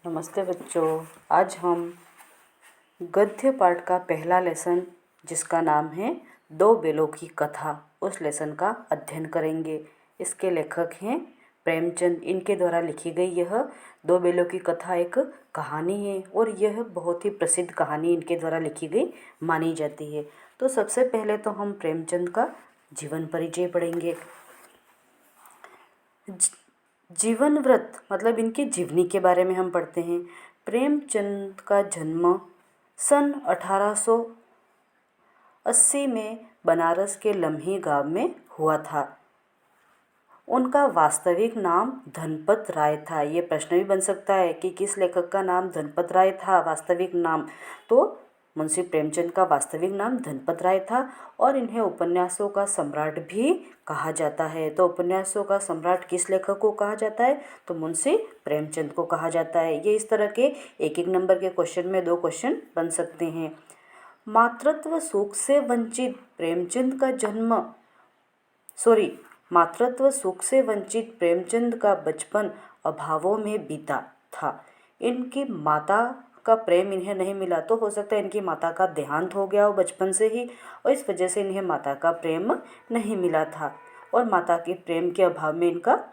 नमस्ते बच्चों। आज हम गद्य पाठ का पहला लेसन जिसका नाम है दो बेलों की कथा, उस लेसन का अध्ययन करेंगे। इसके लेखक हैं प्रेमचंद। इनके द्वारा लिखी गई यह दो बेलों की कथा एक कहानी है और यह बहुत ही प्रसिद्ध कहानी इनके द्वारा लिखी गई मानी जाती है। तो सबसे पहले तो हम प्रेमचंद का जीवन परिचय पढ़ेंगे। जीवन व्रत मतलब इनकी जीवनी के बारे में हम पढ़ते हैं। प्रेमचंद का जन्म सन 1880 में बनारस के लम्ही गांव में हुआ था। उनका वास्तविक नाम धनपत राय था। ये प्रश्न भी बन सकता है कि किस लेखक का नाम धनपत राय था वास्तविक नाम। तो मुंशी प्रेमचंद का वास्तविक नाम धनपत राय था और इन्हें उपन्यासों का सम्राट भी कहा जाता है। तो उपन्यासों का सम्राट किस लेखक को कहा जाता है? तो मुंशी प्रेमचंद को कहा जाता है। ये इस तरह के एक एक नंबर के क्वेश्चन में दो क्वेश्चन बन सकते हैं। मातृत्व सुख से वंचित प्रेमचंद का मातृत्व सुख से वंचित प्रेमचंद का बचपन अभावों में बीता था। इनकी माता का प्रेम इन्हें नहीं मिला, तो हो सकता है इनकी माता का देहांत हो गया हो बचपन से ही और इस वजह से इन्हें माता का प्रेम नहीं मिला था और माता के प्रेम के अभाव में इनका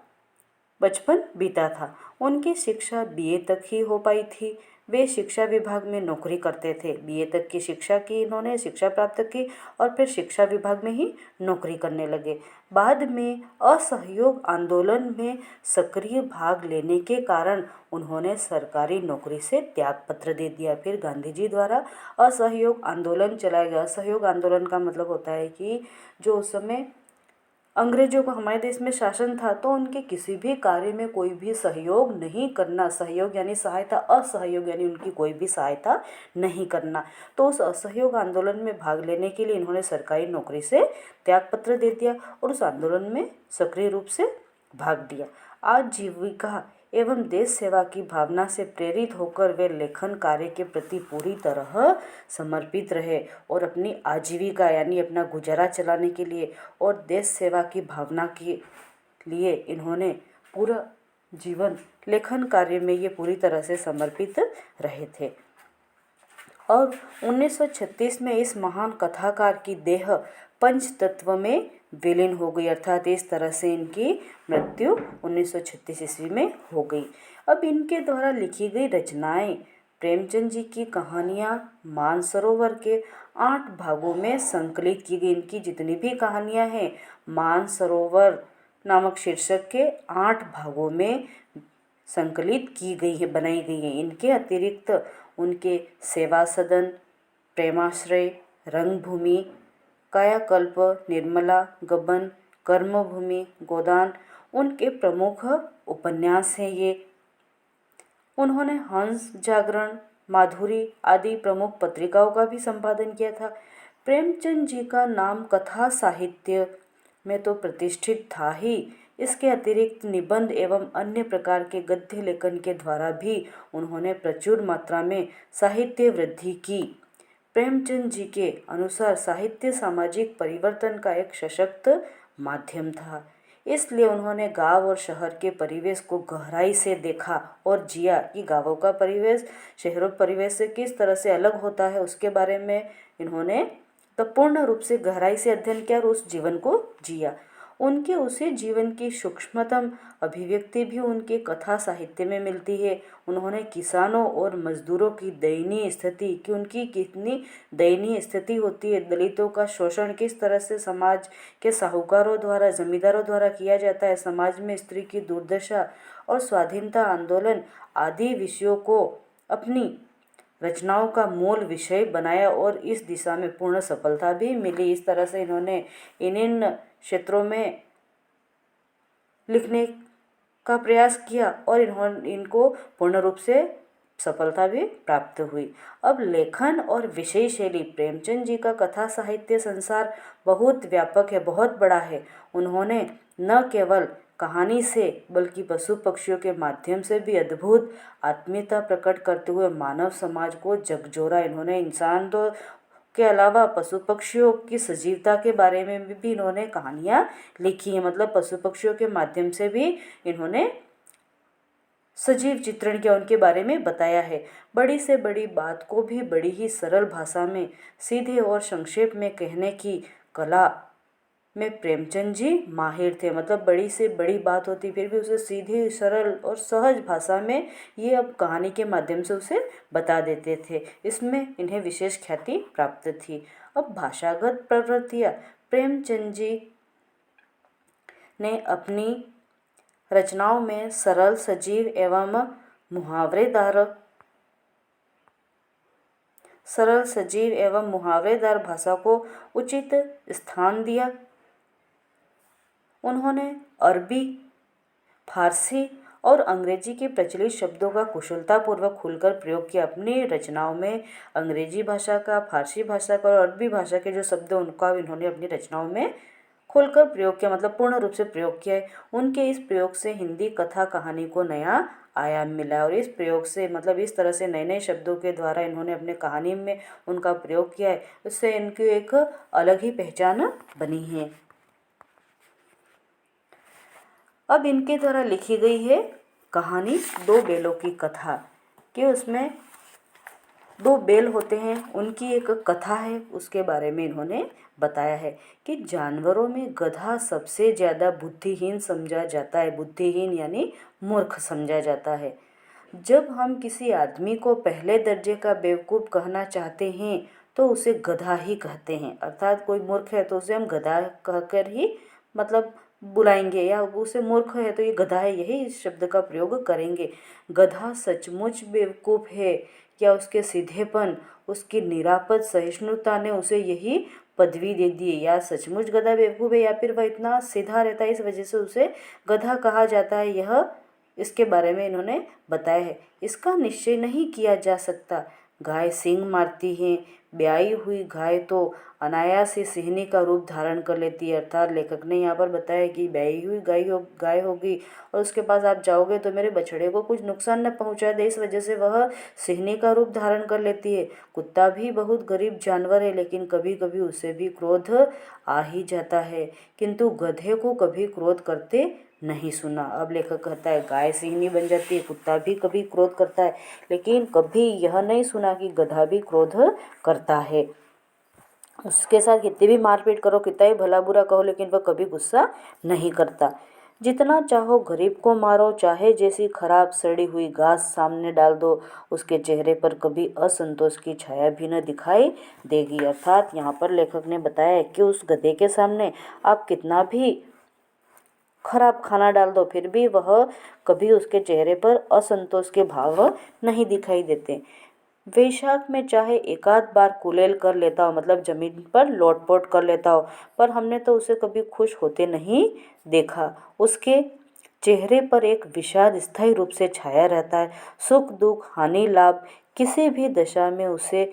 बचपन बीता था। उनकी शिक्षा बीए तक ही हो पाई थी। वे शिक्षा विभाग में नौकरी करते थे। बीए तक की शिक्षा की इन्होंने, शिक्षा प्राप्त की और फिर शिक्षा विभाग में ही नौकरी करने लगे। बाद में असहयोग आंदोलन में सक्रिय भाग लेने के कारण उन्होंने सरकारी नौकरी से त्यागपत्र दे दिया। फिर गांधी जी द्वारा असहयोग आंदोलन चलाया गया। असहयोग आंदोलन का मतलब होता है कि जो उस समय अंग्रेजों का हमारे देश में शासन था तो उनके किसी भी कार्य में कोई भी सहयोग नहीं करना। सहयोग यानी सहायता, असहयोग यानी उनकी कोई भी सहायता नहीं करना। तो उस असहयोग आंदोलन में भाग लेने के लिए इन्होंने सरकारी नौकरी से त्यागपत्र दे दिया और उस आंदोलन में सक्रिय रूप से भाग लिया। आजीविका एवं देश सेवा की भावना से प्रेरित होकर वे लेखन कार्य के प्रति पूरी तरह समर्पित रहे और अपनी आजीविका यानी अपना गुजारा चलाने के लिए और देश सेवा की भावना के लिए इन्होंने पूरा जीवन लेखन कार्य में ये पूरी तरह से समर्पित रहे थे। और 1936 में इस महान कथाकार की देह पंचतत्व में विलीन हो गई, अर्थात इस तरह से इनकी मृत्यु 1936 ईस्वी में हो गई। अब इनके द्वारा लिखी गई रचनाएं प्रेमचंद जी की कहानियां मानसरोवर के 8 भागों में संकलित की गई। इनकी जितनी भी कहानियां हैं मानसरोवर नामक शीर्षक के 8 भागों में संकलित की गई है, बनाई गई है। इनके अतिरिक्त उनके सेवा सदन, प्रेमाश्रय, रंगभूमि, कायाकल्प, निर्मला, गबन, कर्मभूमि, गोदान उनके प्रमुख उपन्यास हैं। ये उन्होंने हंस, जागरण, माधुरी आदि प्रमुख पत्रिकाओं का भी संपादन किया था। प्रेमचंद जी का नाम कथा साहित्य में तो प्रतिष्ठित था ही, इसके अतिरिक्त निबंध एवं अन्य प्रकार के गद्य लेखन के द्वारा भी उन्होंने प्रचुर मात्रा में साहित्य वृद्धि की। प्रेमचंद जी के अनुसार साहित्य सामाजिक परिवर्तन का एक सशक्त माध्यम था, इसलिए उन्होंने गांव और शहर के परिवेश को गहराई से देखा और जिया कि गांवों का परिवेश शहरों परिवेश से किस तरह से अलग होता है। उसके बारे में इन्होंने तो पूर्ण रूप से गहराई से अध्ययन किया और उस जीवन को जिया। उनके उसी जीवन की सूक्ष्मतम अभिव्यक्ति भी उनके कथा साहित्य में मिलती है। उन्होंने किसानों और मजदूरों की दयनीय स्थिति कि उनकी कितनी दयनीय स्थिति होती है, दलितों का शोषण किस तरह से समाज के साहूकारों द्वारा, जमींदारों द्वारा किया जाता है, समाज में स्त्री की दुर्दशा और स्वाधीनता आंदोलन आदि विषयों को अपनी रचनाओं का मूल विषय बनाया और इस दिशा में पूर्ण सफलता भी मिली। इस तरह से इन्होंने इन क्षेत्रों में लिखने का प्रयास किया और इनको पूर्ण रूप से सफलता भी प्राप्त हुई। अब लेखन और विषय शैली प्रेमचंद जी का कथा साहित्य संसार बहुत व्यापक है, बहुत बड़ा है। उन्होंने न केवल कहानी से बल्कि पशु पक्षियों के माध्यम से भी अद्भुत आत्मीयता प्रकट करते हुए मानव समाज को झकझोरा। इन्होंने इंसान तो के अलावा पशु पक्षियों की सजीवता के बारे में भी इन्होंने कहानियाँ लिखी हैं। मतलब पशु पक्षियों के माध्यम से भी इन्होंने सजीव चित्रण किया, उनके बारे में बताया है। बड़ी से बड़ी बात को भी बड़ी ही सरल भाषा में सीधे और संक्षेप में कहने की कला में प्रेमचंद जी माहिर थे। मतलब बड़ी से बड़ी बात होती फिर भी उसे सीधी सरल और सहज भाषा में ये अब कहानी के माध्यम से उसे बता देते थे। इसमें इन्हें विशेष ख्याति प्राप्त थी। अब भाषागत प्रवृत्तियाँ, प्रेमचंद जी ने अपनी रचनाओं में सरल, सजीव एवं मुहावरेदार भाषा को उचित स्थान दिया। उन्होंने अरबी, फारसी और अंग्रेजी के प्रचलित शब्दों का कुशलतापूर्वक खुलकर प्रयोग किया। अपनी रचनाओं में अंग्रेजी भाषा का, फारसी भाषा का और अरबी भाषा के जो शब्द उनका इन्होंने अपनी रचनाओं में खोलकर प्रयोग किया, मतलब पूर्ण रूप से प्रयोग किया है। उनके इस प्रयोग से हिंदी कथा कहानी को नया आयाम मिला और इस प्रयोग से मतलब इस तरह से नए नए शब्दों के द्वारा इन्होंने अपने कहानी में उनका प्रयोग किया है। इससे इनकी एक अलग ही पहचान बनी है। अब इनके द्वारा लिखी गई है कहानी दो बैलों की कथा, कि उसमें दो बैल होते हैं, उनकी एक कथा है, उसके बारे में इन्होंने बताया है कि जानवरों में गधा सबसे ज़्यादा बुद्धिहीन समझा जाता है। बुद्धिहीन यानी मूर्ख समझा जाता है। जब हम किसी आदमी को पहले दर्जे का बेवकूफ़ कहना चाहते हैं तो उसे गधा ही कहते हैं। अर्थात कोई मूर्ख है तो उसे हम गधा कहकर ही मतलब बुलाएंगे, या उसे मूर्ख है तो ये गधा है, यही इस शब्द का प्रयोग करेंगे। गधा सचमुच बेवकूफ़ है या उसके सीधेपन, उसकी निरापद सहिष्णुता ने उसे यही पदवी दे दी, या सचमुच गधा बेवकूफ़ है या फिर वह इतना सीधा रहता है इस वजह से उसे गधा कहा जाता है, यह इसके बारे में इन्होंने बताया है। इसका निश्चय नहीं किया जा सकता। गाय सींग मारती है, ब्याई हुई गाय तो अनायास ही सिंहनी का रूप धारण कर लेती है। अर्थात लेखक ने यहाँ पर बताया कि ब्याई हुई गाय होगी और उसके पास आप जाओगे तो मेरे बछड़े को कुछ नुकसान न पहुँचा दे, इस वजह से वह सिंहनी का रूप धारण कर लेती है। कुत्ता भी बहुत गरीब जानवर है, लेकिन कभी कभी उसे भी क्रोध आ ही जाता है, किंतु गधे को कभी क्रोध करते नहीं सुना। अब लेखक कहता है गाय सिंहनी बन जाती है, कुत्ता भी कभी क्रोध करता है, लेकिन कभी यह नहीं सुना कि गधा भी क्रोध करता है। उसके साथ कितनी भी मारपीट करो, कितना ही भला बुरा कहो, लेकिन वह कभी गुस्सा नहीं करता। जितना चाहो गरीब को मारो, चाहे जैसी खराब सड़ी हुई घास सामने डाल दो, उसके चेहरे पर कभी असंतोष की छाया भी न दिखाई देगी। अर्थात यहाँ पर लेखक ने बताया है कि उस गधे के सामने आप कितना भी खराब खाना डाल दो, फिर भी वह कभी उसके चेहरे पर असंतोष के भाव नहीं दिखाई देते। वैशाख में चाहे एकाध बार कुलेल कर लेता हो, मतलब जमीन पर लोटपोट कर लेता हो, पर हमने तो उसे कभी खुश होते नहीं देखा। उसके चेहरे पर एक विषाद स्थायी रूप से छाया रहता है। सुख दुख हानि लाभ किसी भी दशा में उसे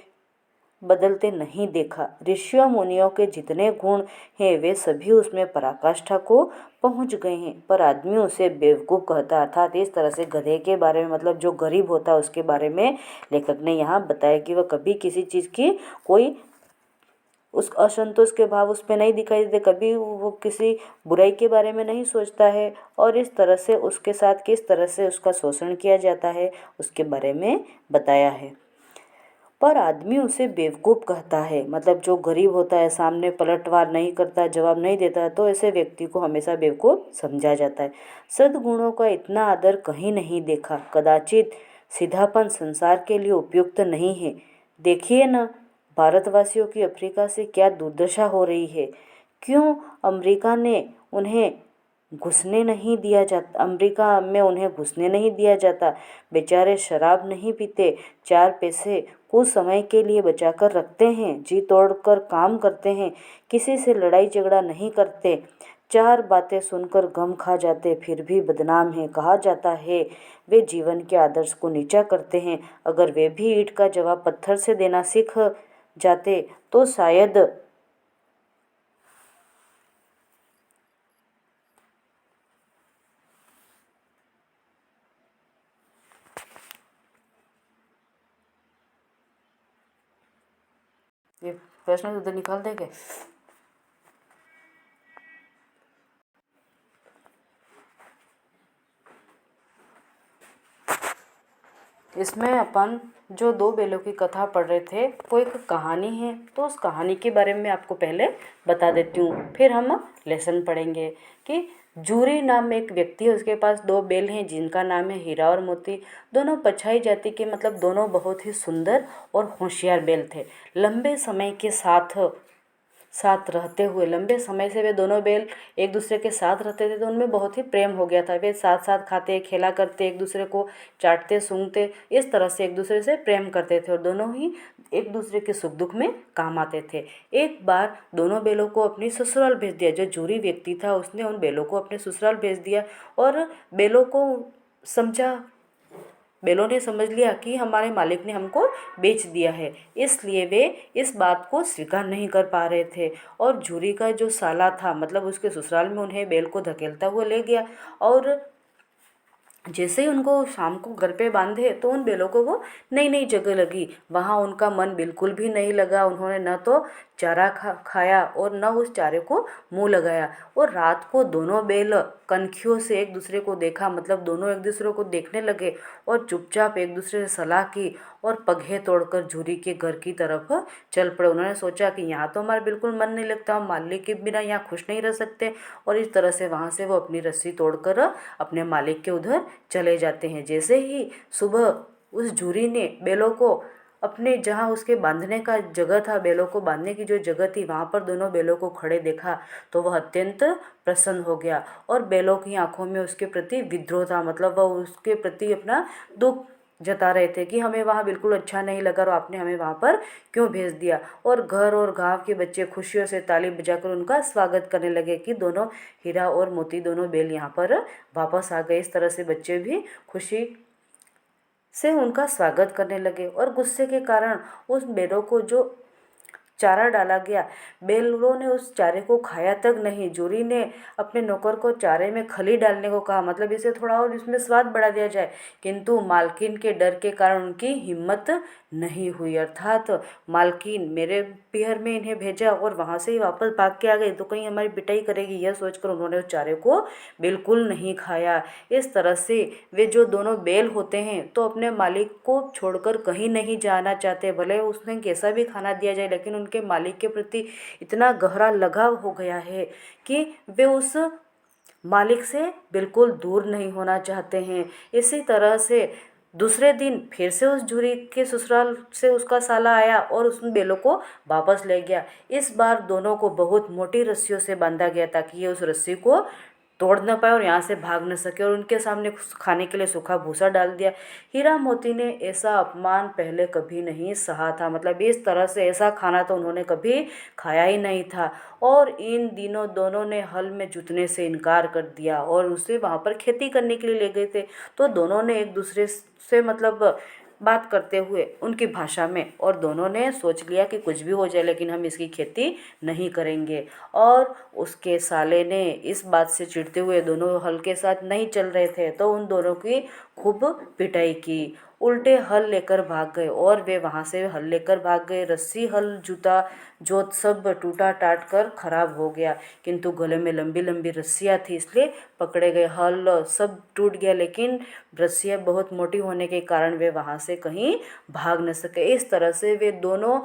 बदलते नहीं देखा। ऋषियों मुनियों के जितने गुण हैं वे सभी उसमें पराकाष्ठा को पहुंच गए हैं, पर आदमी उसे बेवकूफ़ कहता। अर्थात इस तरह से गधे के बारे में, मतलब जो गरीब होता है उसके बारे में लेखक ने यहाँ बताया कि वह कभी किसी चीज़ की कोई उस असंतोष के भाव उस पर नहीं दिखाई देते, कभी वो किसी बुराई के बारे में नहीं सोचता है, और इस तरह से उसके साथ किस तरह से उसका शोषण किया जाता है उसके बारे में बताया है। पर आदमी उसे बेवकूफ़ कहता है, मतलब जो गरीब होता है, सामने पलटवार नहीं करता, जवाब नहीं देता, तो ऐसे व्यक्ति को हमेशा बेवकूफ़ समझा जाता है। सद्गुणों का इतना आदर कहीं नहीं देखा। कदाचित सीधापन संसार के लिए उपयुक्त नहीं है। देखिए न, भारतवासियों की अफ्रीका से क्या दुर्दशा हो रही है। क्यों अमेरिका में उन्हें घुसने नहीं दिया जाता। बेचारे शराब नहीं पीते, 4 पैसे कुछ समय के लिए बचाकर रखते हैं, जी तोड़कर काम करते हैं, किसी से लड़ाई झगड़ा नहीं करते, 4 बातें सुनकर गम खा जाते, फिर भी बदनाम है। कहा जाता है वे जीवन के आदर्श को नीचा करते हैं। अगर वे भी ईंट का जवाब पत्थर से देना सीख जाते तो शायद ये प्रश्न उधर निकाल देंगे। इसमें अपन जो दो बेलों की कथा पढ़ रहे थे वो एक कहानी है, तो उस कहानी के बारे में आपको पहले बता देती हूँ, फिर हम लेसन पढ़ेंगे। कि जूरी नाम में एक व्यक्ति है, उसके पास दो बैल हैं जिनका नाम है हीरा और मोती। दोनों पछाई जाति के, मतलब दोनों बहुत ही सुंदर और होशियार बैल थे। लंबे समय के साथ रहते हुए, लंबे समय से वे दोनों बैल एक दूसरे के साथ रहते थे, तो उनमें बहुत ही प्रेम हो गया था। वे साथ साथ खाते, खेला करते, एक दूसरे को चाटते, सूंघते, इस तरह से एक दूसरे से प्रेम करते थे और दोनों ही एक दूसरे के सुख दुख में काम आते थे। एक बार दोनों बैलों को अपनी ससुराल भेज दिया। जो जूरी व्यक्ति था उसने उन बैलों को अपने ससुराल भेज दिया और बैलों ने समझ लिया कि हमारे मालिक ने हमको बेच दिया है, इसलिए वे इस बात को स्वीकार नहीं कर पा रहे थे। और जूरी का जो साला था, मतलब उसके ससुराल में उन्हें बैल को धकेलता हुआ ले गया और जैसे ही उनको शाम को घर पे बांधे तो उन बैलों को वो नई नई जगह लगी। वहाँ उनका मन बिल्कुल भी नहीं लगा। उन्होंने न तो चारा खाया और न उस चारे को मुंह लगाया। और रात को दोनों बैल कनखियों से एक दूसरे को देखा, मतलब दोनों एक दूसरे को देखने लगे और चुपचाप एक दूसरे से सलाह की और पगहे तोड़कर जूरी के घर की तरफ चल पड़े। उन्होंने सोचा कि यहाँ तो हमारा बिल्कुल मन नहीं लगता, हम मालिक के बिना यहाँ खुश नहीं रह सकते। और इस तरह से वहाँ से वो अपनी रस्सी तोड़कर अपने मालिक के उधर चले जाते हैं। जैसे ही सुबह उस जूरी ने बैलों को अपने, जहाँ उसके बांधने का जगह था, बैलों को बांधने की जो जगह थी, वहाँ पर दोनों बैलों को खड़े देखा तो वह अत्यंत प्रसन्न हो गया। और बैलों की आंखों में उसके प्रति विद्रोह था, मतलब वह उसके प्रति अपना दुख जता रहे थे कि हमें वहाँ बिल्कुल अच्छा नहीं लगा और आपने हमें वहाँ पर क्यों भेज दिया। और घर और गांव के बच्चे खुशियों से ताली बजाकर उनका स्वागत करने लगे कि दोनों हीरा और मोती, दोनों बैल यहाँ पर वापस आ गए। इस तरह से बच्चे भी खुशी से उनका स्वागत करने लगे। और गुस्से के कारण उस बैलों को जो चारा डाला गया, बैलों ने उस चारे को खाया तक नहीं। जूरी ने अपने नौकर को चारे में खली डालने को कहा, मतलब इसे थोड़ा और इसमें स्वाद बढ़ा दिया जाए, किंतु मालकिन के डर के कारण उनकी हिम्मत नहीं हुई। अर्थात मालकिन मेरे पीहर में इन्हें भेजा और वहाँ से ही वापस भाग के आ गई तो कहीं हमारी पिटाई करेगी, यह सोचकर उन्होंने उस चारे को बिल्कुल नहीं खाया। इस तरह से वे जो दोनों बैल होते हैं तो अपने मालिक को छोड़कर कहीं नहीं जाना चाहते, भले उसने कैसा भी खाना दिया जाए, लेकिन उनके मालिक के प्रति इतना गहरा लगाव हो गया है कि वे उस मालिक से बिल्कुल दूर नहीं होना चाहते हैं। इसी तरह से दूसरे दिन फिर से उस जूरी के ससुराल से उसका साला आया और उस बैलों को वापस ले गया। इस बार दोनों को बहुत मोटी रस्सियों से बांधा गया ताकि ये उस रस्सी को तोड़ न पाए और यहाँ से भाग न सके, और उनके सामने खाने के लिए सूखा भूसा डाल दिया। हीरा मोती ने ऐसा अपमान पहले कभी नहीं सहा था, मतलब इस तरह से ऐसा खाना तो उन्होंने कभी खाया ही नहीं था। और इन दिनों दोनों ने हल में जुतने से इनकार कर दिया और उसे वहाँ पर खेती करने के लिए ले गए थे। तो दोनों ने एक दूसरे से मतलब बात करते हुए उनकी भाषा में, और दोनों ने सोच लिया कि कुछ भी हो जाए लेकिन हम इसकी खेती नहीं करेंगे। और उसके साले ने इस बात से चिढ़ते हुए, दोनों हल के साथ नहीं चल रहे थे, तो उन दोनों की खूब पिटाई की। उल्टे हल लेकर भाग गए और वे वहाँ से हल लेकर भाग गए। रस्सी, हल, जूता, जोत सब टूटा टाट कर खराब हो गया, किंतु गले में लंबी लंबी रस्सियाँ थी इसलिए पकड़े गए। हल सब टूट गया लेकिन रस्सियाँ बहुत मोटी होने के कारण वे वहाँ से कहीं भाग न सके। इस तरह से वे दोनों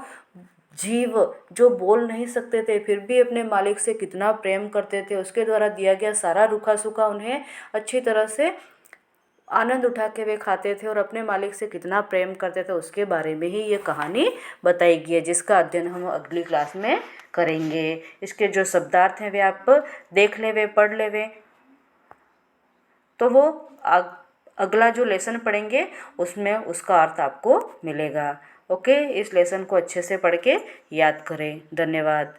जीव जो बोल नहीं सकते थे फिर भी अपने मालिक से कितना प्रेम करते थे, उसके द्वारा दिया गया सारा रूखा सूखा उन्हें अच्छी तरह से आनंद उठा के वे खाते थे और अपने मालिक से कितना प्रेम करते थे, उसके बारे में ही ये कहानी बताई गई है, जिसका अध्ययन हम अगली क्लास में करेंगे। इसके जो शब्दार्थ हैं वे आप देख लेवे, पढ़ लेवे, तो वो अगला जो लेसन पढ़ेंगे उसमें उसका अर्थ आपको मिलेगा। ओके, इस लेसन को अच्छे से पढ़ के याद करें। धन्यवाद।